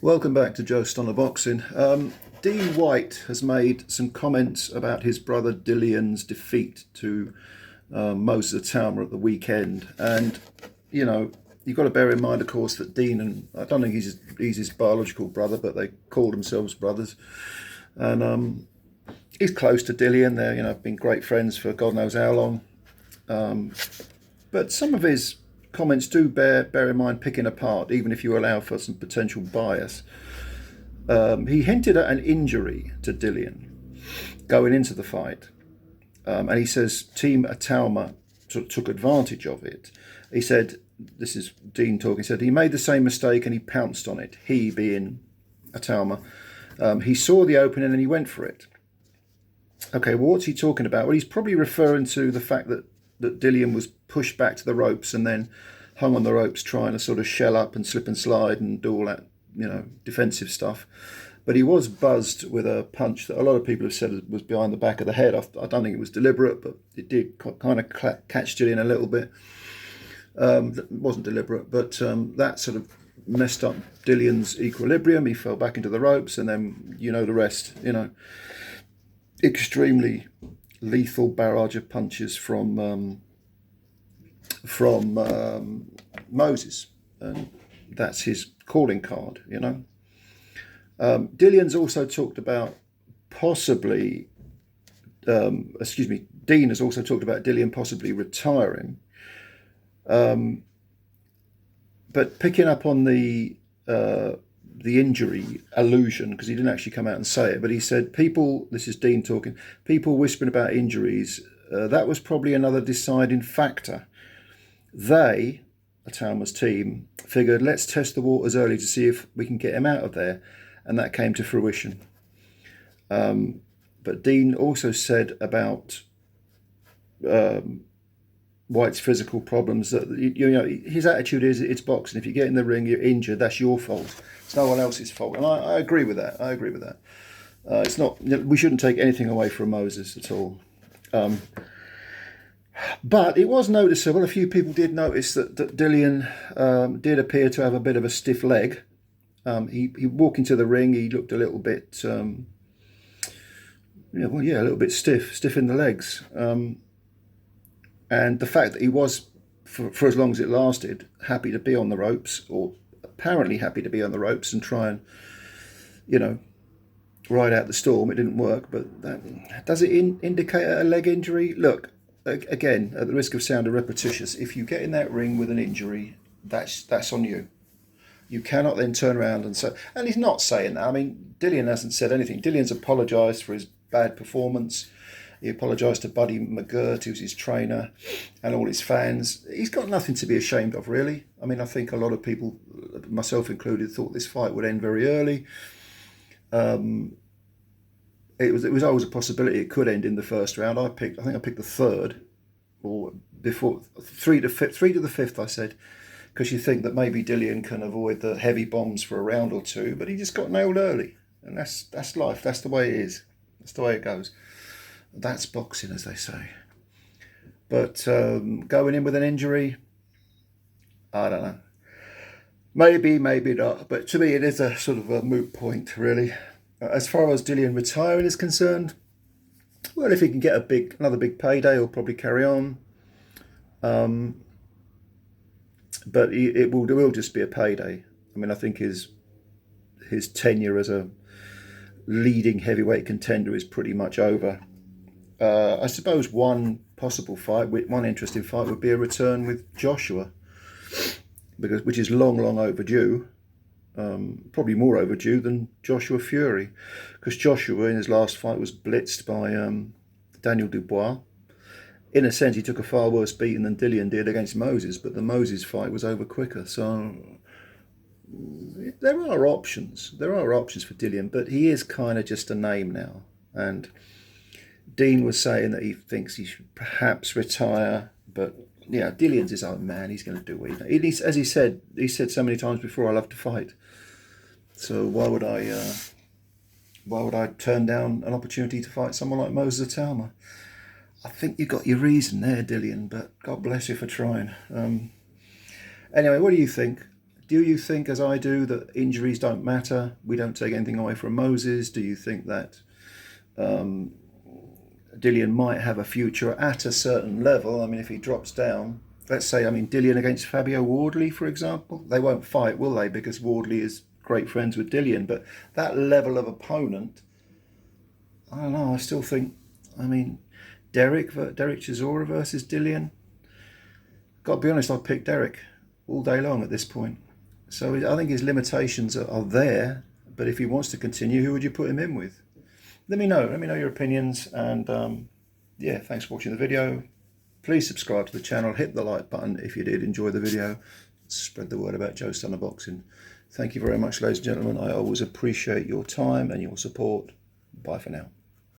Welcome back to Joe Stoner Boxing. Dillian Whyte has made some comments about his brother Dillian's defeat to Moses Itauma at the weekend. And, you know, you've got to bear in mind, of course, that Dean, and I don't think he's his biological brother, but they call themselves brothers. And he's close to Dillian. They're, been great friends for God knows how long. But some of his comments do bear in mind picking apart, even if you allow for some potential bias. He hinted at an injury to Dillian going into the fight, and he says Team Itauma took advantage of it. He said, this is Dean talking, he said he made the same mistake and he pounced on it, he being Itauma. He saw the opening and he went for it. Okay, well, what's he talking about? Well, he's probably referring to the fact that Dillian was pushed back to the ropes and then hung on the ropes trying to sort of shell up and slip and slide and do all that, defensive stuff. But he was buzzed with a punch that a lot of people have said was behind the back of the head. I don't think it was deliberate, but it did kind of catch Dillian a little bit. It wasn't deliberate, but that sort of messed up Dillian's equilibrium. He fell back into the ropes, and then the rest. Extremely lethal barrage of punches from Moses, and that's his calling card. Dillian's also talked about possibly, Dean has also talked about Dillian possibly retiring, but picking up on the injury allusion, because he didn't actually come out and say it, but he said this is Dean talking, people whispering about injuries, that was probably another deciding factor. They, Itauma's team, figured let's test the waters early to see if we can get him out of there, and that came to fruition. But Dean also said about White's physical problems that his attitude is it's boxing. If you get in the ring, you're injured. That's your fault. It's no one else's fault, and I agree with that. It's not. We shouldn't take anything away from Moses at all. But it was noticeable. A few people did notice that Dillian did appear to have a bit of a stiff leg. He walked into the ring. He looked a little bit, a little bit stiff in the legs. And the fact that he was, for as long as it lasted, happy to be on the ropes, or apparently happy to be on the ropes and try and, ride out the storm. It didn't work, but does it indicate a leg injury? Look, again, at the risk of sounding repetitious, if you get in that ring with an injury, that's on you. You cannot then turn around and say, and he's not saying that. I mean, Dillian hasn't said anything. Dillian's apologised for his bad performance. He apologised to Buddy McGirt, who's his trainer, and all his fans. He's got nothing to be ashamed of, really. I mean, I think a lot of people, myself included, thought this fight would end very early. It was always a possibility it could end in the first round. I think I picked the third, or before three to the fifth. I said, because you think that maybe Dillian can avoid the heavy bombs for a round or two, but he just got nailed early, and that's life. That's the way it is. That's the way it goes. That's boxing, as they say. But going in with an injury, I don't know. Maybe not. But to me, it is a sort of a moot point, really. As far as Dillian retiring is concerned, well, if he can get another big payday, he'll probably carry on. But it will just be a payday. I mean, I think his tenure as a leading heavyweight contender is pretty much over. I suppose one interesting fight would be a return with Joshua, which is long overdue. Probably more overdue than Joshua Fury, because Joshua in his last fight was blitzed by Daniel Dubois. In a sense, he took a far worse beating than Dillian did against Moses, but the Moses fight was over quicker. So there are options for Dillian, but he is kind of just a name now. And Dean was saying that he thinks he should perhaps retire, but Dillian's his own man. He's going to do what he does. As he said so many times before, I love to fight. So why would I turn down an opportunity to fight someone like Moses Itauma? I think you got your reason there, Dillian, but God bless you for trying. Anyway, what do you think? Do you think, as I do, that injuries don't matter? We don't take anything away from Moses? Do you think that Dillian might have a future at a certain level? I mean, if he drops down, let's say, I mean, Dillian against Fabio Wardley, for example, they won't fight, will they? Because Wardley is great friends with Dillian. But that level of opponent, I don't know. I still think, I mean, Derek Chisora versus Dillian. Got to be honest, I'd pick Derek all day long at this point. So I think his limitations are there. But if he wants to continue, who would you put him in with? Let me know. Let me know your opinions. And yeah, thanks for watching the video. Please subscribe to the channel. Hit the like button if you did enjoy the video. Spread the word about Joe Stunner Boxing. Thank you very much, ladies and gentlemen. I always appreciate your time and your support. Bye for now.